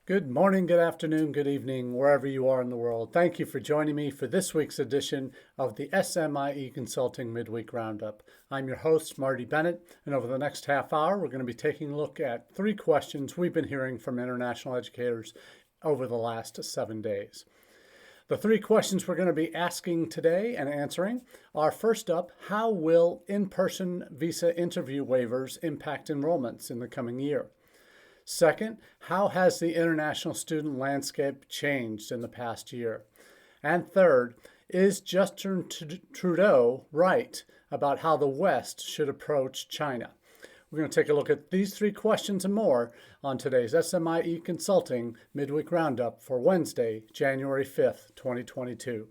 Good morning, good afternoon, good evening, wherever you are in the world. Thank you for joining me for this week's edition of the SMIE Consulting Midweek Roundup. I'm your host, Marty Bennett, and over the next half hour, we're going to be taking a look at 3 questions we've been hearing from international educators over the last 7 days. The 3 questions we're going to be asking today and answering are, first up, how will in-person visa interview waivers impact enrollments in the coming year? Second, how has the international student landscape changed in the past year? And third, is Justin Trudeau right about how the West should approach China? We're going to take a look at these 3 questions and more on today's SMIE Consulting Midweek Roundup for Wednesday, January 5th, 2022.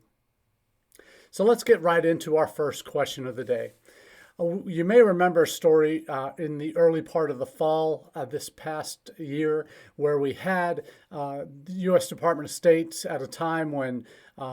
So let's get right into our first question of the day. You may remember a story in the early part of the fall this past year where we had the U.S. Department of State at a time when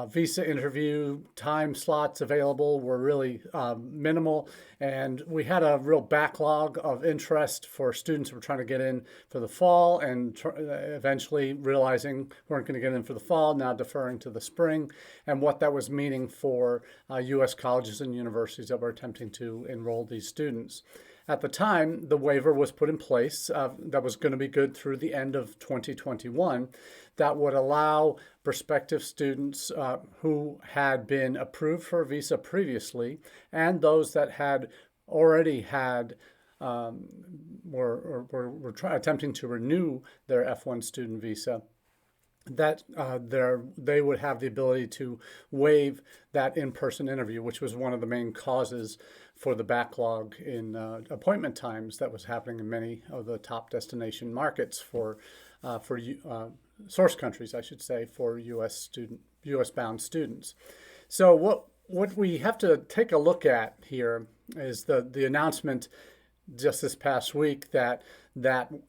visa interview time slots available were really minimal, and we had a real backlog of interest for students who were trying to get in for the fall and eventually realizing weren't going to get in for the fall, now deferring to the spring, and what that was meaning for U.S. colleges and universities that were attempting to enroll these students. At the time, the waiver was put in place that was going to be good through the end of 2021 that would allow prospective students who had been approved for a visa previously and those that had already had were attempting to renew their F1 student visa, that they would have the ability to waive that in-person interview, which was one of the main causes for the backlog in appointment times that was happening in many of the top destination markets for source countries, I should say, for U.S. bound students. So what we have to take a look at here is the announcement just this past week that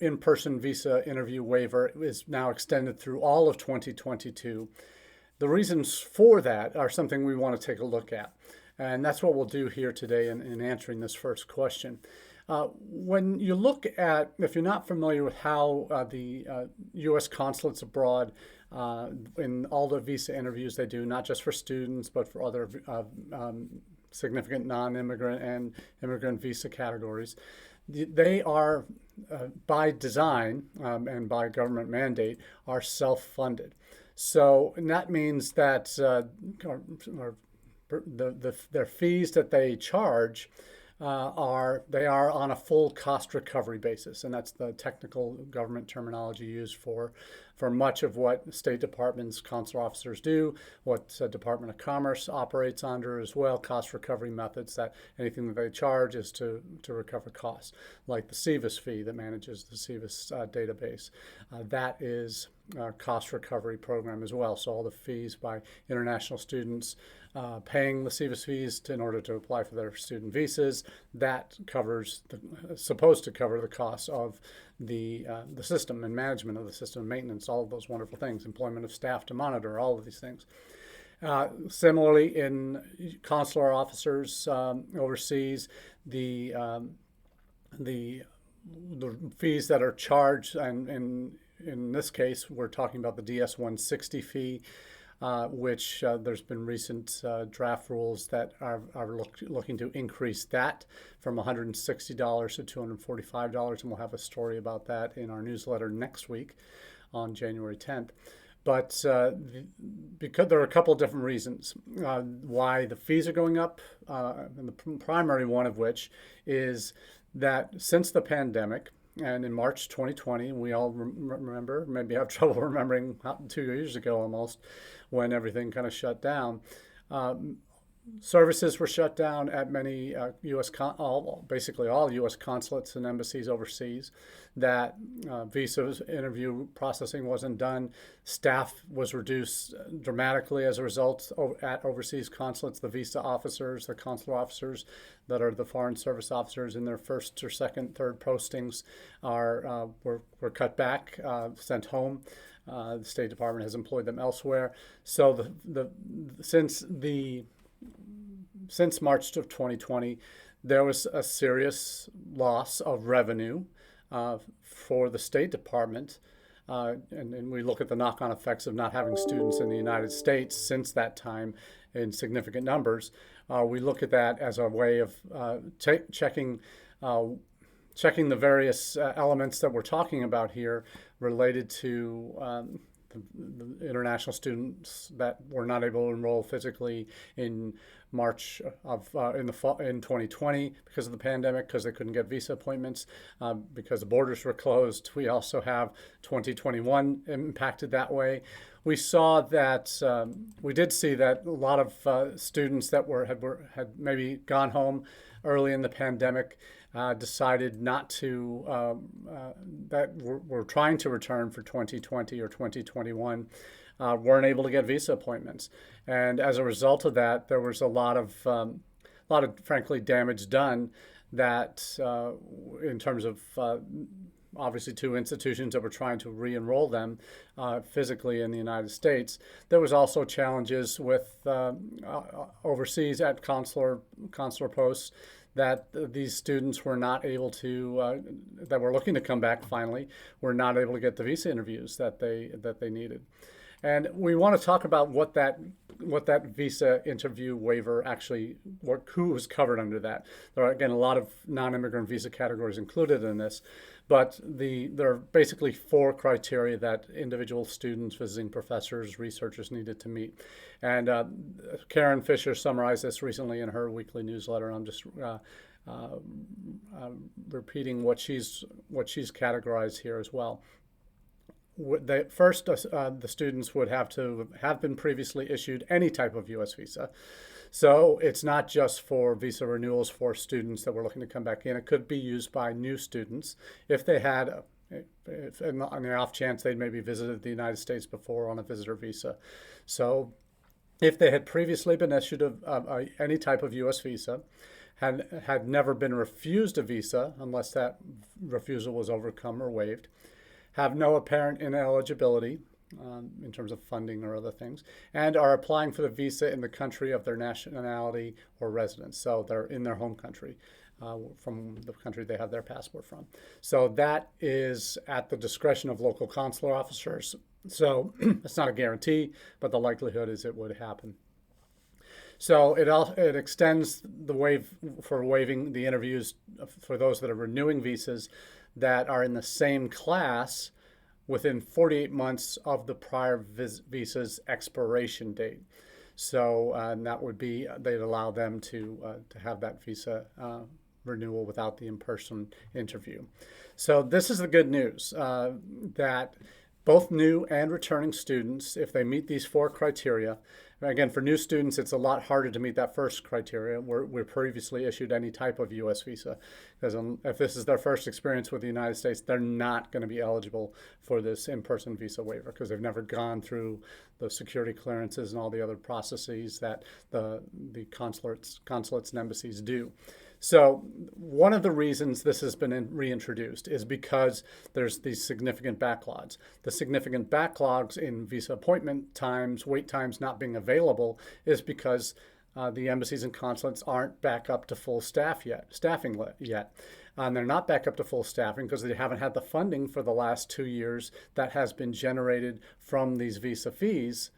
in-person visa interview waiver is now extended through all of 2022. The reasons for that are something we want to take a look at. And that's what we'll do here today in answering this first question. When you look at, if you're not familiar with how the U.S. consulates abroad in all the visa interviews they do, not just for students, but for other significant non-immigrant and immigrant visa categories, they are, by design and by government mandate, are self-funded. So that means that their fees that they charge are on a full cost recovery basis, and that's the technical government terminology used for much of what State Department's consular officers do, what Department of Commerce operates under as well, cost recovery methods, that anything that they charge is to recover costs, like the SEVIS fee that manages the SEVIS database. That is a cost recovery program as well. So all the fees by international students paying the SEVIS fees in order to apply for their student visas, that covers supposed to cover the costs of the system and management of the system, maintenance, all of those wonderful things, employment of staff to monitor, all of these things. Similarly, in consular officers overseas, the fees that are charged, and in this case, we're talking about the DS-160 fee, which there's been recent draft rules that are looking to increase that from $160 to $245, and we'll have a story about that in our newsletter next week on January 10th. But because there are a couple of different reasons why the fees are going up, and the primary one of which is that since the pandemic, and in March 2020, we all remember, maybe have trouble remembering 2 years ago almost, when everything kind of shut down. Services were shut down at many basically all U.S. consulates and embassies overseas. That visa interview processing wasn't done. Staff was reduced dramatically as a result at overseas consulates. The visa officers, the consular officers that are the foreign service officers in their first or second, third postings were cut back, sent home. The State Department has employed them elsewhere. So since March of 2020, there was a serious loss of revenue for the State Department and we look at the knock-on effects of not having students in the United States since that time in significant numbers, we look at that as a way of checking the various elements that we're talking about here related to the international students that were not able to enroll physically in March of in 2020 because of the pandemic, because they couldn't get visa appointments, because the borders were closed. We also have 2021 impacted that way. We saw that we did see that a lot of students that had maybe gone home early in the pandemic decided not to, that were trying to return for 2020 or 2021, weren't able to get visa appointments. And as a result of that, there was a lot of frankly, damage done that in terms of obviously two institutions that were trying to re-enroll them physically in the United States. There was also challenges with overseas at consular posts that these students were not able to, that were looking to come back finally, were not able to get the visa interviews that they needed. And we want to talk about what that visa interview waiver actually, who was covered under that. There are, again, a lot of non-immigrant visa categories included in this, but there are basically 4 criteria that individual students, visiting professors, researchers needed to meet. And Karen Fisher summarized this recently in her weekly newsletter. I'm just repeating what she's categorized here as well. First, the students would have to have been previously issued any type of U.S. visa. So it's not just for visa renewals for students that were looking to come back in. It could be used by new students if they had, on the off chance they'd maybe visited the United States before on a visitor visa. So if they had previously been issued any type of U.S. visa, had never been refused a visa unless that refusal was overcome or waived, have no apparent ineligibility in terms of funding or other things, and are applying for the visa in the country of their nationality or residence. So they're in their home country, from the country they have their passport from. So that is at the discretion of local consular officers. So it's not a guarantee, but the likelihood is it would happen. So it extends the waiving the interviews for those that are renewing visas that are in the same class within 48 months of the prior visa's expiration date. So that would be, they'd allow them to have that visa renewal without the in-person interview. So this is the good news, that both new and returning students, if they meet these 4 criteria, again, for new students, it's a lot harder to meet that first criteria. We're previously issued any type of U.S. visa, because if this is their first experience with the United States, they're not going to be eligible for this in-person visa waiver because they've never gone through the security clearances and all the other processes that the consulates and embassies do. So one of the reasons this has been reintroduced is because there's these significant backlogs. The significant backlogs in visa appointment times, wait times not being available is because the embassies and consulates aren't back up to full staffing yet. And they're not back up to full staffing because they haven't had the funding for the last 2 years that has been generated from these visa fees.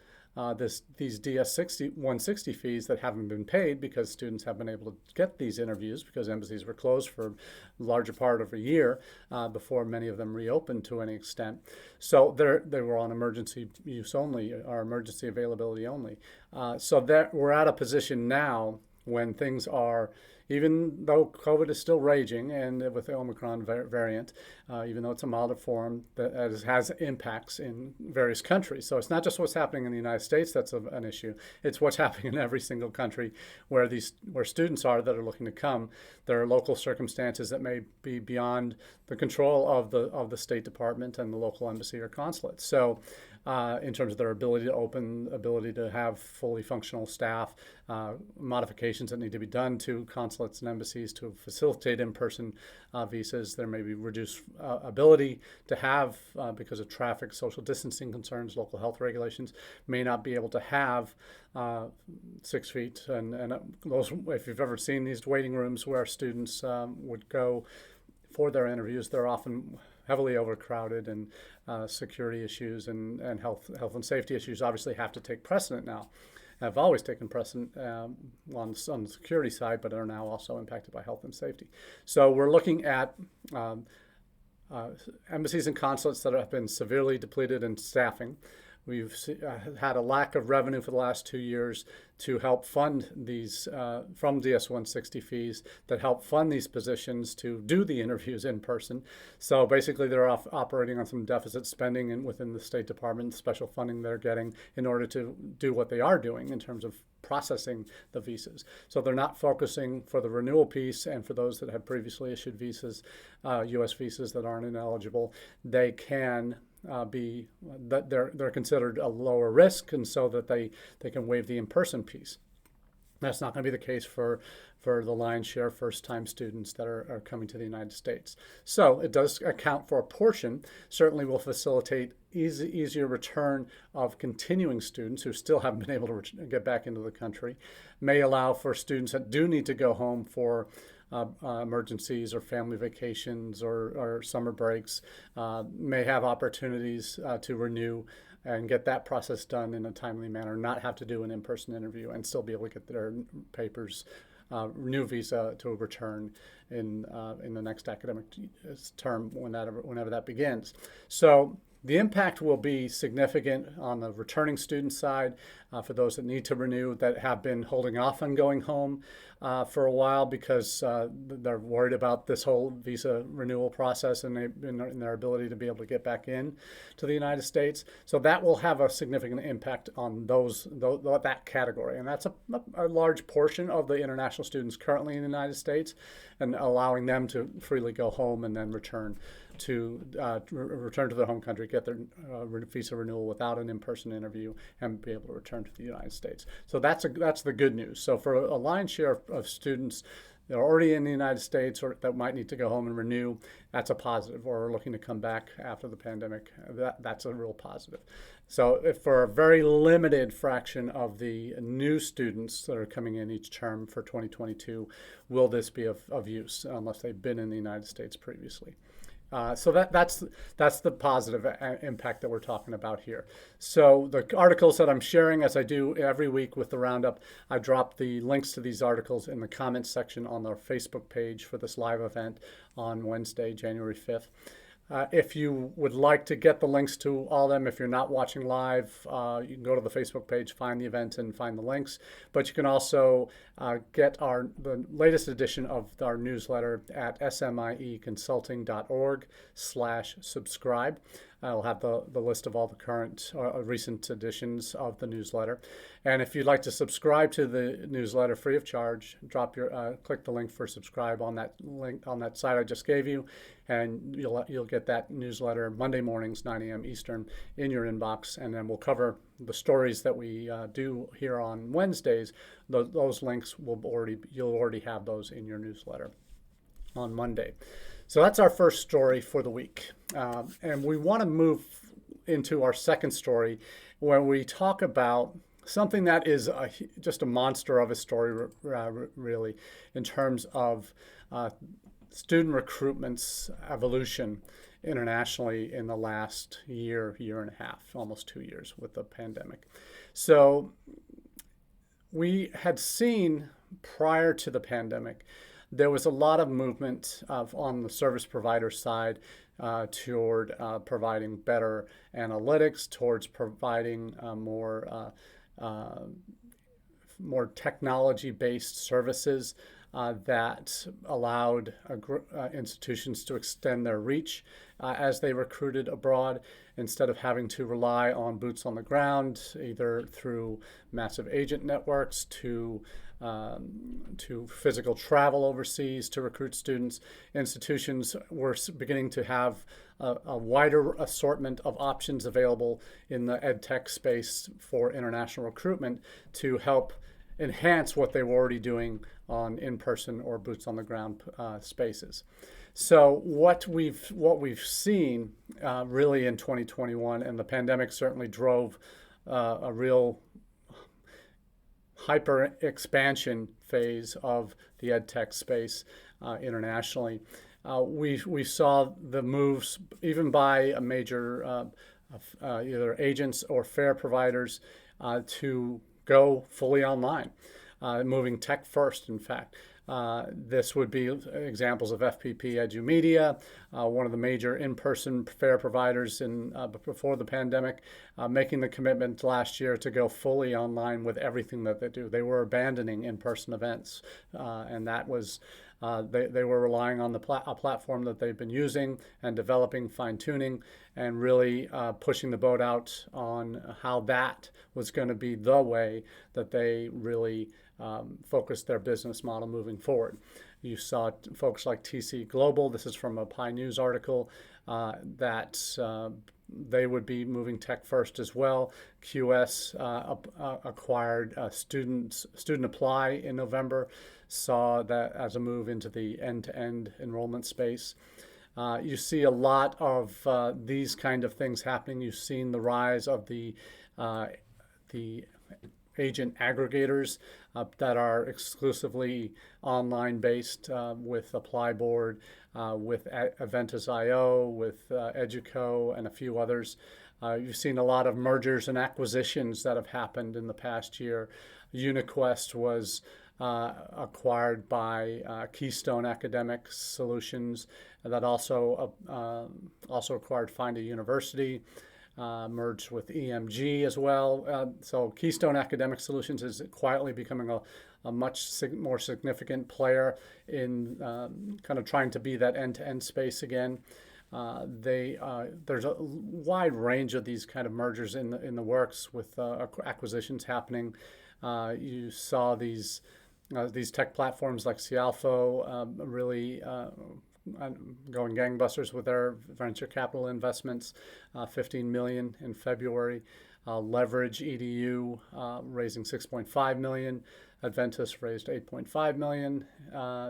These DS 160 fees that haven't been paid because students haven't been able to get these interviews because embassies were closed for a larger part of a year before many of them reopened to any extent. So they were on emergency use only, or emergency availability only. So that we're at a position now when things are, even though COVID is still raging and with the Omicron variant, even though it's a milder form, that has impacts in various countries. So it's not just what's happening in the United States that's an issue. It's what's happening in every single country where students are that are looking to come. There are local circumstances that may be beyond the control of the State Department and the local embassy or consulate. So in terms of their ability to open, ability to have fully functional staff, modifications that need to be done to consulates and embassies to facilitate in-person visas. There may be reduced ability to have, because of traffic, social distancing concerns, local health regulations, may not be able to have 6 feet. And those, if you've ever seen these waiting rooms where students would go for their interviews, they're often heavily overcrowded, and security issues and health and safety issues obviously have to take precedent now. Have always taken precedent on the security side, but are now also impacted by health and safety. So we're looking at embassies and consulates that have been severely depleted in staffing. We've had a lack of revenue for the last 2 years to help fund these from DS-160 fees that help fund these positions to do the interviews in person. So basically they're operating on some deficit spending within the State Department, special funding they're getting in order to do what they are doing in terms of processing the visas. So they're not focusing for the renewal piece, and for those that have previously issued visas, U.S. visas that aren't ineligible, they can they're considered a lower risk, and so that they can waive the in-person piece. That's not going to be the case for the lion's share first-time students that are coming to the United States. So it does account for a portion, certainly will facilitate easier return of continuing students who still haven't been able to get back into the country, may allow for students that do need to go home for emergencies or family vacations or summer breaks, may have opportunities to renew and get that process done in a timely manner, not have to do an in-person interview, and still be able to get their papers, new visa to return in the next academic term whenever that begins. So the impact will be significant on the returning student side for those that need to renew, that have been holding off on going home for a while because they're worried about this whole visa renewal process and their ability to be able to get back in to the United States. So that will have a significant impact on that category. And that's a large portion of the international students currently in the United States, and allowing them to freely go home and then return to their home country, get their visa renewal without an in-person interview, and be able to return to the United States. So that's the good news. So for a lion's share of students that are already in the United States or that might need to go home and renew, that's a positive, or are looking to come back after the pandemic, that's a real positive. So if for a very limited fraction of the new students that are coming in each term for 2022, will this be of use, unless they've been in the United States previously. So that's the positive impact that we're talking about here. So the articles that I'm sharing, as I do every week with the Roundup, I drop the links to these articles in the comments section on our Facebook page for this live event on Wednesday, January 5th. If you would like to get the links to all of them, if you're not watching live, you can go to the Facebook page, find the event, and find the links. But you can also get the latest edition of our newsletter at smieconsulting.org/subscribe. I'll have the list of all the current recent editions of the newsletter. And if you'd like to subscribe to the newsletter free of charge, click the link for subscribe on that link on that site I just gave you, and you'll get that newsletter Monday mornings, 9 a.m. Eastern, in your inbox. And then we'll cover the stories that we do here on Wednesdays. Those links you'll already have those in your newsletter on Monday. So that's our first story for the week. And we want to move into our second story, where we talk about something that is just a monster of a story, really, in terms of student recruitment's evolution internationally in the last year and a half, almost 2 years with the pandemic. So we had seen prior to the pandemic, there was a lot of movement on the service provider side toward providing better analytics, towards providing more technology-based services that allowed institutions to extend their reach as they recruited abroad, instead of having to rely on boots on the ground, either through massive agent networks to physical travel overseas to recruit students. Institutions were beginning to have a wider assortment of options available in the ed tech space for international recruitment to help enhance what they were already doing on in-person or boots on the ground spaces. So what we've seen really in 2021, and the pandemic certainly drove a real hyper expansion phase of the ed tech space internationally, we saw the moves even by a major either agents or fare providers to go fully online, moving tech first, in fact. This would be examples of FPP EduMedia, one of the major in-person fare providers before the pandemic, making the commitment last year to go fully online with everything that they do. They were abandoning in-person events, and that was they were relying on a platform that they've been using and developing, fine-tuning, and really pushing the boat out on how that was going to be the way that they really focused their business model moving forward. You saw folks like TC Global, this is from a Pi News article, that they would be moving tech first as well. QS acquired Student Apply in November, saw that as a move into the end-to-end enrollment space. You see a lot of these kind of things happening. You've seen the rise of the agent aggregators that are exclusively online based, with ApplyBoard, with Eventus.io, with Educo, and a few others. You've seen a lot of mergers and acquisitions that have happened in the past year. UniQuest was acquired by Keystone Academic Solutions, that also acquired Find a University. Merged with EMG as well. So Keystone Academic Solutions is quietly becoming a much more significant player in kind of trying to be that end-to-end space again. There's a wide range of these kind of mergers in the works with acquisitions happening. You saw these tech platforms like Cialfo really going gangbusters with their venture capital investments, 15 million in February. Leverage EDU raising 6.5 million. Adventus raised 8.5 million.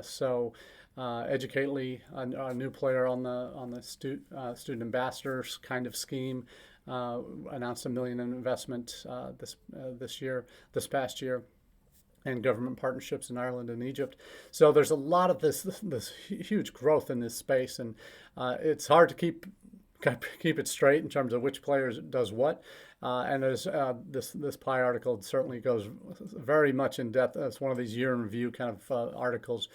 So Educately, a new player on the student ambassadors kind of scheme, announced $1 million in investment this past year. And government partnerships in Ireland and Egypt. So there's a lot of this huge growth in this space, and it's hard to keep it straight in terms of which player does what. And there's this Pi article certainly goes very much in depth. It's one of these year in review kind of articles.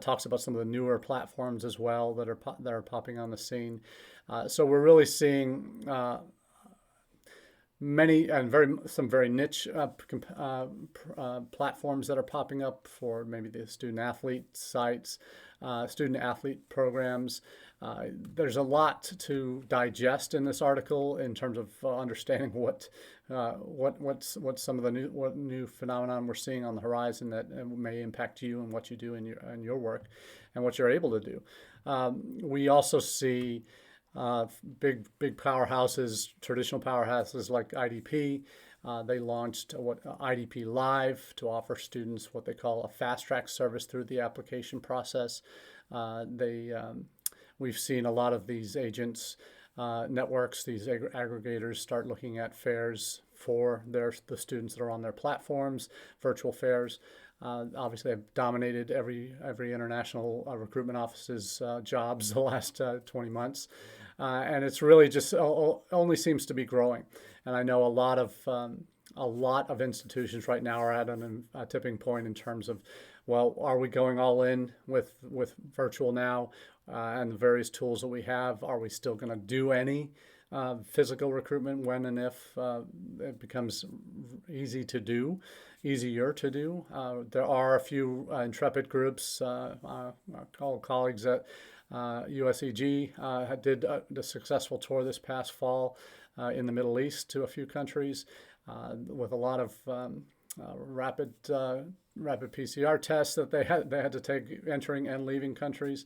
Talks about some of the newer platforms as well that are popping on the scene. So we're really seeing many and some very niche platforms that are popping up for maybe the student athlete sites, student athlete programs. There's a lot to digest in this article in terms of understanding what's some of the new phenomenon we're seeing on the horizon that may impact you and what you do in your work and what you're able to do. We also see big powerhouses, traditional powerhouses like IDP. They launched IDP Live to offer students what they call a fast track service through the application process. We've seen a lot of these agents, networks, these aggregators start looking at fares for the students that are on their platforms, virtual fares. Obviously, have dominated every international recruitment office's jobs the last 20 months. And it's really just only seems to be growing. And I know a lot of institutions right now are at a tipping point in terms of, well, are we going all in with virtual now and the various tools that we have? Are we still going to do any physical recruitment when and if it becomes easier to do? There are a few intrepid groups, colleagues at USEG did a successful tour this past fall in the Middle East to a few countries with a lot of rapid PCR tests that they had to take entering and leaving countries.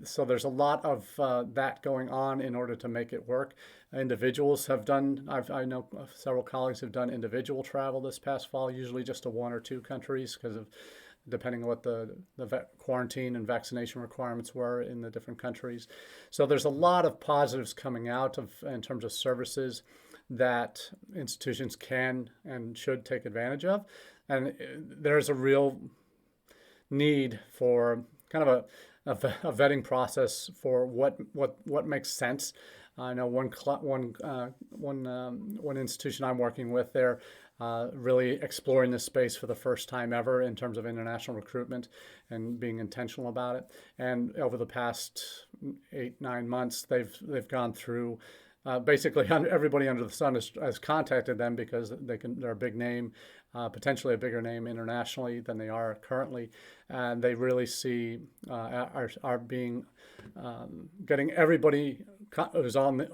So there's a lot of that going on in order to make it work. Individuals have done, I know several colleagues have done individual travel this past fall, usually just to one or two countries because of depending on what the quarantine and vaccination requirements were in the different countries. So there's a lot of positives coming out in terms of services that institutions can and should take advantage of. And there's a real need for kind of a vetting process for what makes sense. I know one institution I'm working with, they're really exploring this space for the first time ever in terms of international recruitment and being intentional about it. And over the past 8-9 months, they've gone through. Basically, everybody under the sun has contacted them because they're a big name, potentially a bigger name internationally than they are currently, and they really see are being getting everybody who's on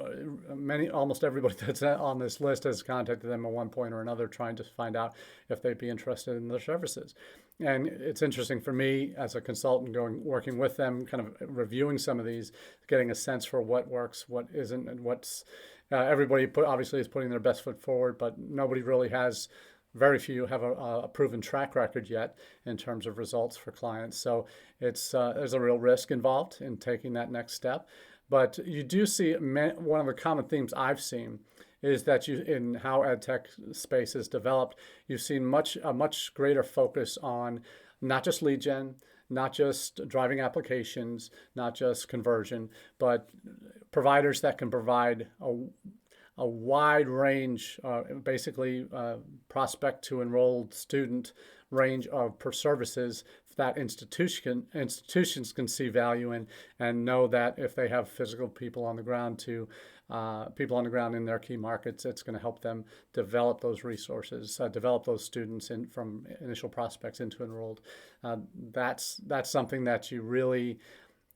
almost everybody that's on this list has contacted them at one point or another, trying to find out if they'd be interested in their services. And it's interesting for me as a consultant working with them, kind of reviewing some of these, getting a sense for what works, what isn't, and what's everybody obviously is putting their best foot forward, but nobody really has. Very few have a proven track record yet in terms of results for clients. So there's a real risk involved in taking that next step. But you do see one of the common themes I've seen is that in how ed tech space is developed, you've seen a much greater focus on not just lead gen, not just driving applications, not just conversion, but providers that can provide a wide range, basically prospect to enrolled student range of services that institutions can see value in, and know that if they have physical people on the ground in their key markets, it's going to help them develop those resources, develop those students from initial prospects into enrolled. That's something that you really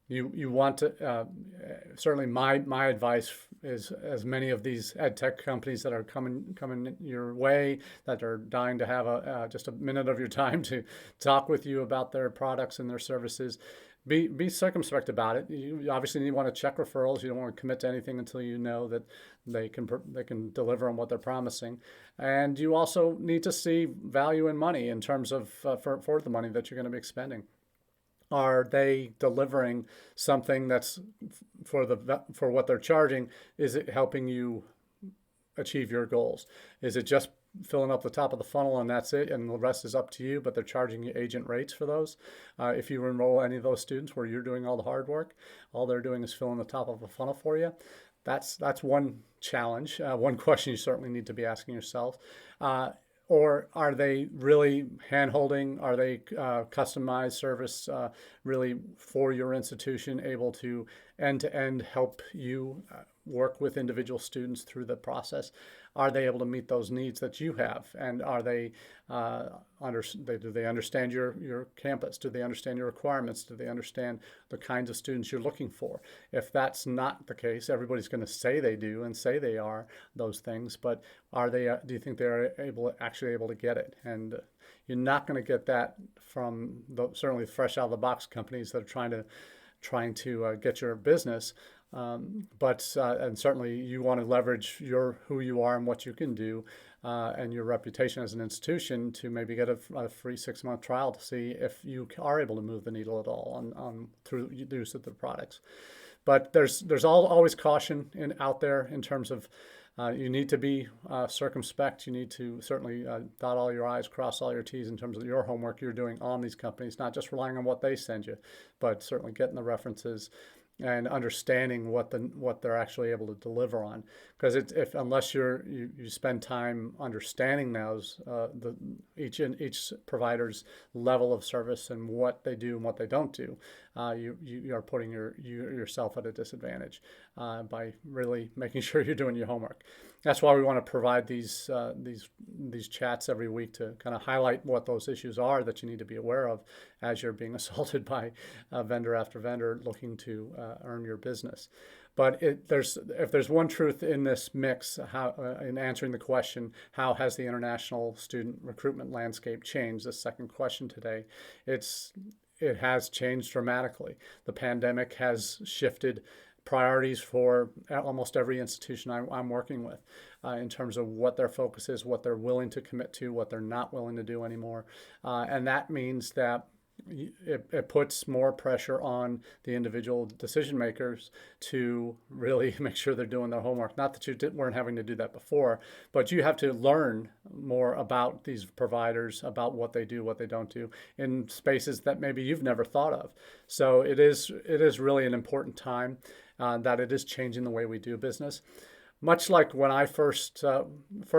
you want to certainly my advice is, as many of these ed tech companies that are coming your way, that are dying to have just a minute of your time to talk with you about their products and their services, be circumspect about it. You obviously want to check referrals. You don't want to commit to anything until you know that they can deliver on what they're promising. And you also need to see value in money in terms of for the money that you're going to be expending. Are they delivering something that's for what they're charging? Is it helping you achieve your goals? Is it just filling up the top of the funnel and that's it, and the rest is up to you, but they're charging you agent rates for those? If you enroll any of those students where you're doing all the hard work, all they're doing is filling the top of a funnel for you. That's one challenge, one question you certainly need to be asking yourself. Or are they really hand-holding? Are they customized service really for your institution, able to end-to-end help you work with individual students through the process? Are they able to meet those needs that you have? And are they do they understand your campus? Do they understand your requirements? Do they understand the kinds of students you're looking for? If that's not the case, everybody's going to say they do and say they are those things, but are they? Do you think they're actually able to get it? And you're not going to get that from certainly fresh out of the box companies that are trying to get your business. But certainly you want to leverage who you are and what you can do, and your reputation as an institution to maybe get a free 6-month trial to see if you are able to move the needle at all on through the use of the products. But there's always caution out there in terms of you need to be circumspect. You need to certainly dot all your I's, cross all your T's in terms of your homework you're doing on these companies, not just relying on what they send you, but certainly getting the references and understanding what they're actually able to deliver on. Because unless you spend time understanding those each provider's level of service and what they do and what they don't do, you are putting yourself at a disadvantage by really making sure you're doing your homework. That's why we want to provide these chats every week to kind of highlight what those issues are that you need to be aware of as you're being assaulted by vendor after vendor looking to earn your business. But if there's one truth in this mix, in answering the question, how has the international student recruitment landscape changed? The second question today, it has changed dramatically. The pandemic has shifted priorities for almost every institution I'm working with in terms of what their focus is, what they're willing to commit to, what they're not willing to do anymore. And that means that it puts more pressure on the individual decision makers to really make sure they're doing their homework. Not that you weren't having to do that before, but you have to learn more about these providers, about what they do, what they don't do in spaces that maybe you've never thought of. So it is really an important time that it is changing the way we do business. Much like when I first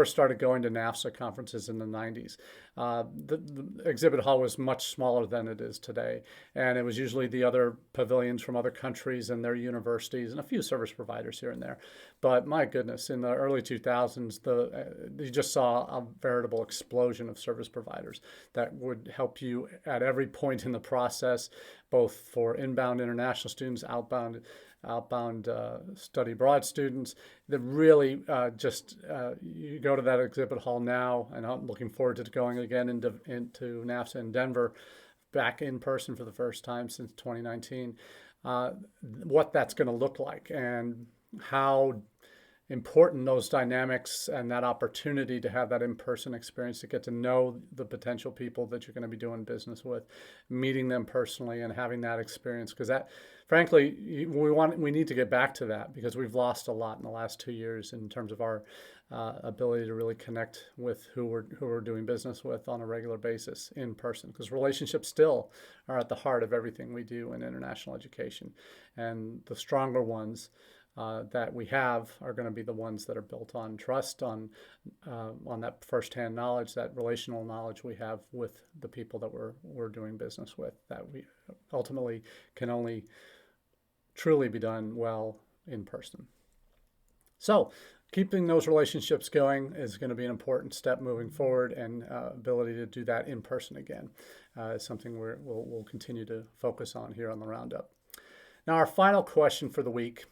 started going to NAFSA conferences in the 90s, the exhibit hall was much smaller than it is today. And it was usually the other pavilions from other countries and their universities and a few service providers here and there. But my goodness, in the early 2000s, you just saw a veritable explosion of service providers that would help you at every point in the process, both for inbound international students, outbound study abroad students. That really you go to that exhibit hall now, and I'm looking forward to going again into NAFSA in Denver, back in person for the first time since 2019. What that's going to look like and how important those dynamics and that opportunity to have that in-person experience, to get to know the potential people that you're going to be doing business with, meeting them personally and having that experience. Because that, frankly, we need to get back to that, because we've lost a lot in the last 2 years in terms of our ability to really connect with who we're doing business with on a regular basis in person, because relationships still are at the heart of everything we do in international education. And the stronger ones that we have are going to be the ones that are built on trust, on that firsthand knowledge, that relational knowledge we have with the people that we're doing business with, that we ultimately can only truly be done well in person. So keeping those relationships going is going to be an important step moving forward, and ability to do that in person again is something we'll continue to focus on here on the Roundup. Now, our final question for the week.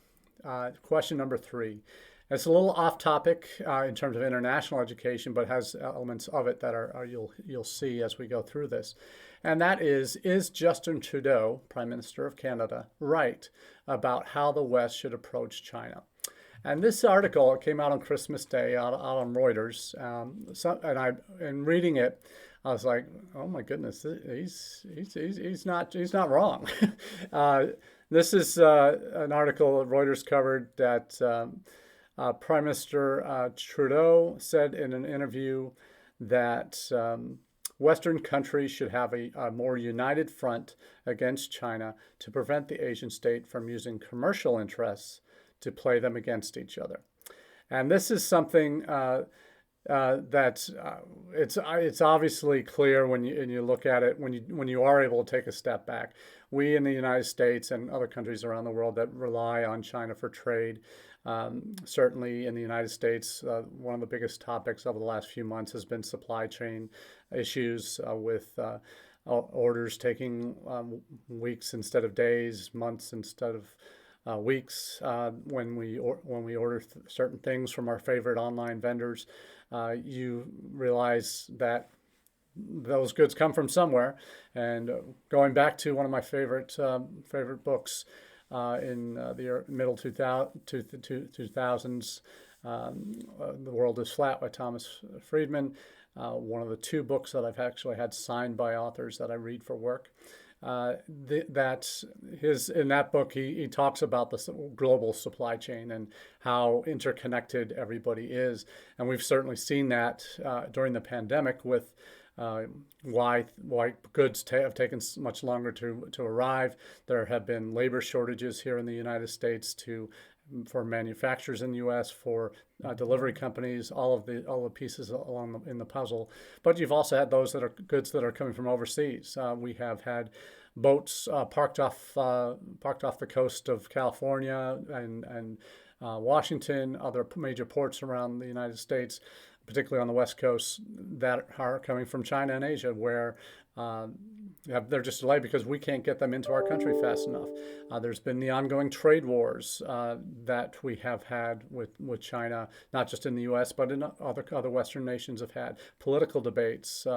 Question number 3. It's a little off topic in terms of international education, but has elements of it that are you'll see as we go through this. And that is Justin Trudeau, Prime Minister of Canada, right about how the West should approach China? And this article, it came out on Christmas Day out on Reuters. And reading it, I was like, oh my goodness, he's not wrong. This is an article Reuters covered that Prime Minister Trudeau said in an interview that Western countries should have a more united front against China to prevent the Asian state from using commercial interests to play them against each other. And this is something that it's obviously clear when you look at it, when you are able to take a step back. We in the United States and other countries around the world that rely on China for trade, certainly in the United States, one of the biggest topics over the last few months has been supply chain issues with orders taking weeks instead of days, months instead of weeks, when we order certain things from our favorite online vendors. You realize that those goods come from somewhere. And going back to one of my favorite books in the middle 2000s, The World is Flat by Thomas Friedman, one of the 2 books that I've actually had signed by authors that I read for work. In that book, he talks about the global supply chain and how interconnected everybody is. And we've certainly seen that during the pandemic with why goods have taken much longer to arrive. There have been labor shortages here in the United States for manufacturers in the U.S., for delivery companies, all the pieces in the puzzle. But you've also had goods that are coming from overseas. We have had boats parked off the coast of California and Washington, other major ports around the United States, particularly on the West Coast, that are coming from China and Asia, where they're just delayed because we can't get them into our country fast enough. There's been the ongoing trade wars that we have had with China, not just in the U.S., but in other Western nations have had political debates,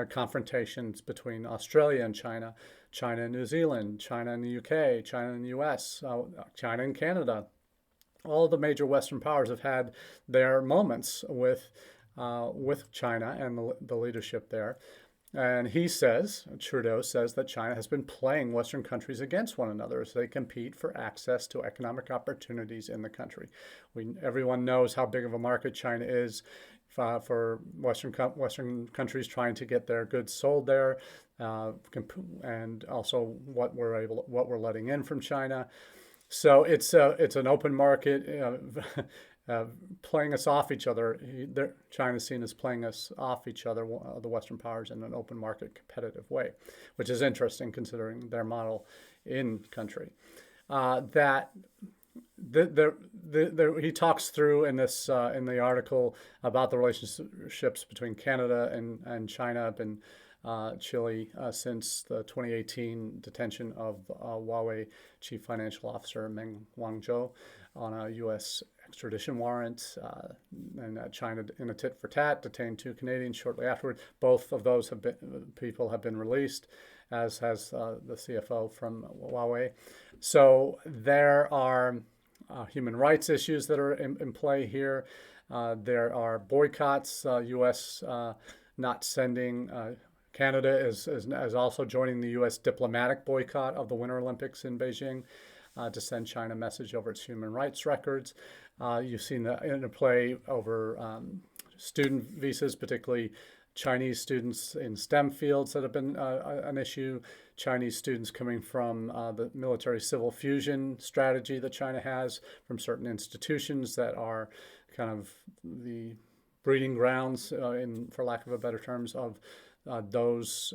confrontations between Australia and China, China and New Zealand, China and the UK, China and the US, China and Canada. All of the major Western powers have had their moments with China and the leadership there. And Trudeau says that China has been playing Western countries against one another as they compete for access to economic opportunities in the country. Everyone knows how big of a market China is for Western countries trying to get their goods sold there, and also what we're letting in from China. So it's an open market. Playing us off each other. China's seen as playing us off each other, the Western powers, in an open market competitive way, which is interesting considering their model in country. He talks through in the article about the relationships between Canada and China have been chilly since the 2018 detention of Huawei Chief Financial Officer Meng Wanzhou on a U.S. extradition warrant, and China, in a tit-for-tat, detained 2 Canadians shortly afterward. Both of those people have been released, as has the CFO from Huawei. So there are human rights issues that are in play here. There are boycotts, U.S. Not sending. Canada is also joining the U.S. diplomatic boycott of the Winter Olympics in Beijing to send China a message over its human rights records. You've seen the interplay over student visas, particularly Chinese students in STEM fields that have been an issue. Chinese students coming from the military-civil fusion strategy that China has from certain institutions that are kind of the breeding grounds, for lack of a better terms, of those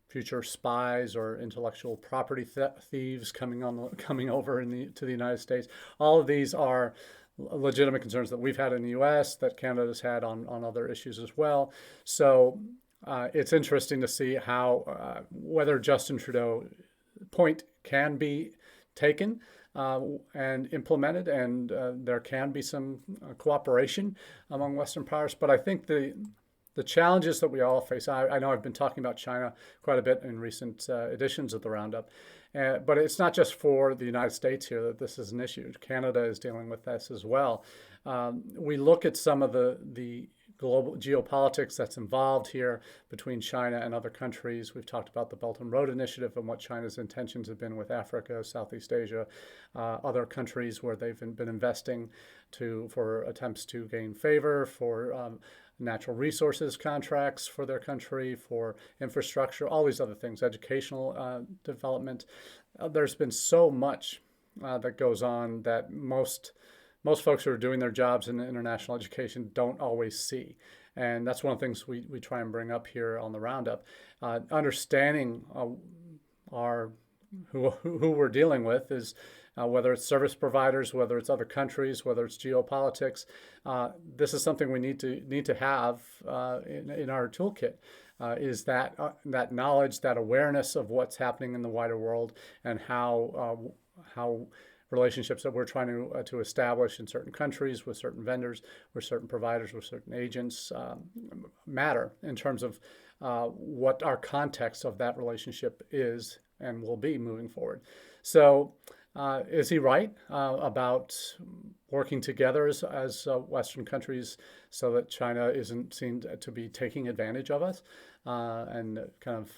future spies or intellectual property thieves coming over to the United States. All of these are legitimate concerns that we've had in the U.S., that Canada's had on other issues as well. So it's interesting to see how whether Justin Trudeau point can be taken and implemented, and there can be some cooperation among Western powers. But I think the challenges that we all face, I know I've been talking about China quite a bit in recent editions of the Roundup, but it's not just for the United States here that this is an issue. Canada is dealing with this as well. We look at some of the global geopolitics that's involved here between China and other countries. We've talked about the Belt and Road Initiative and what China's intentions have been with Africa, Southeast Asia, other countries where they've been investing for attempts to gain favor, for natural resources contracts for their country, for infrastructure, all these other things, educational development. There's been so much that goes on that most folks who are doing their jobs in international education don't always see. And that's one of the things we try and bring up here on the Roundup. Understanding who we're dealing with is whether it's service providers, whether it's other countries, whether it's geopolitics. This is something we need to have in our toolkit. Is that knowledge, that awareness of what's happening in the wider world, and how relationships that we're trying to establish in certain countries with certain vendors, with certain providers, with certain agents matter in terms of what our context of that relationship is and will be moving forward. So is he right about working together as Western countries so that China isn't seen to be taking advantage of us and kind of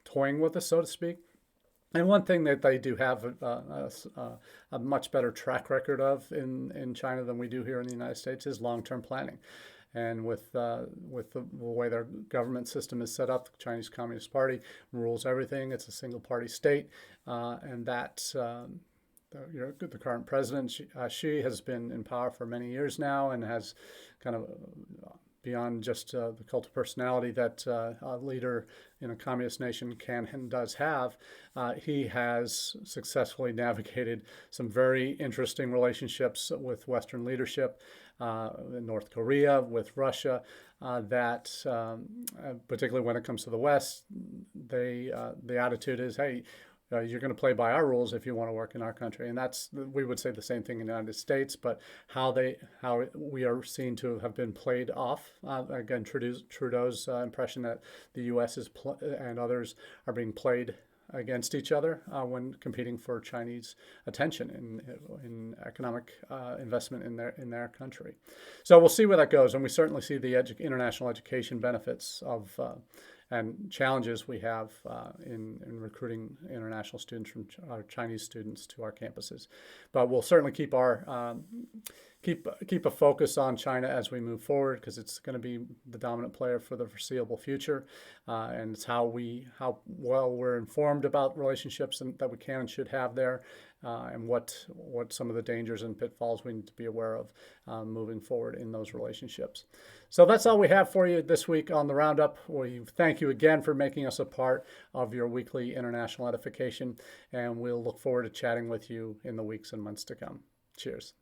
toying with us, so to speak? And one thing that they do have a much better track record of in China than we do here in the United States is long-term planning. And with the way their government system is set up, the Chinese Communist Party rules everything. It's a single-party state, and that the current president, Xi, has been in power for many years now and has kind of beyond just the cult of personality that a leader in a communist nation can and does have, he has successfully navigated some very interesting relationships with Western leadership, in North Korea, with Russia, that particularly when it comes to the West, the attitude is, hey, you're going to play by our rules if you want to work in our country. And we would say the same thing in the United States, but how we are seen to have been played off. Again, Trudeau's impression that the U.S. and others are being played against each other when competing for Chinese attention in economic investment in their country. So we'll see where that goes, and we certainly see the international education benefits of and challenges we have in recruiting international students from our Chinese students to our campuses. But we'll certainly keep our keep a focus on China as we move forward, because it's going to be the dominant player for the foreseeable future, and it's how well we're informed about relationships that we can and should have there, and what some of the dangers and pitfalls we need to be aware of moving forward in those relationships. So that's all we have for you this week on the Roundup. We thank you again for making us a part of your weekly international edification, and we'll look forward to chatting with you in the weeks and months to come. Cheers.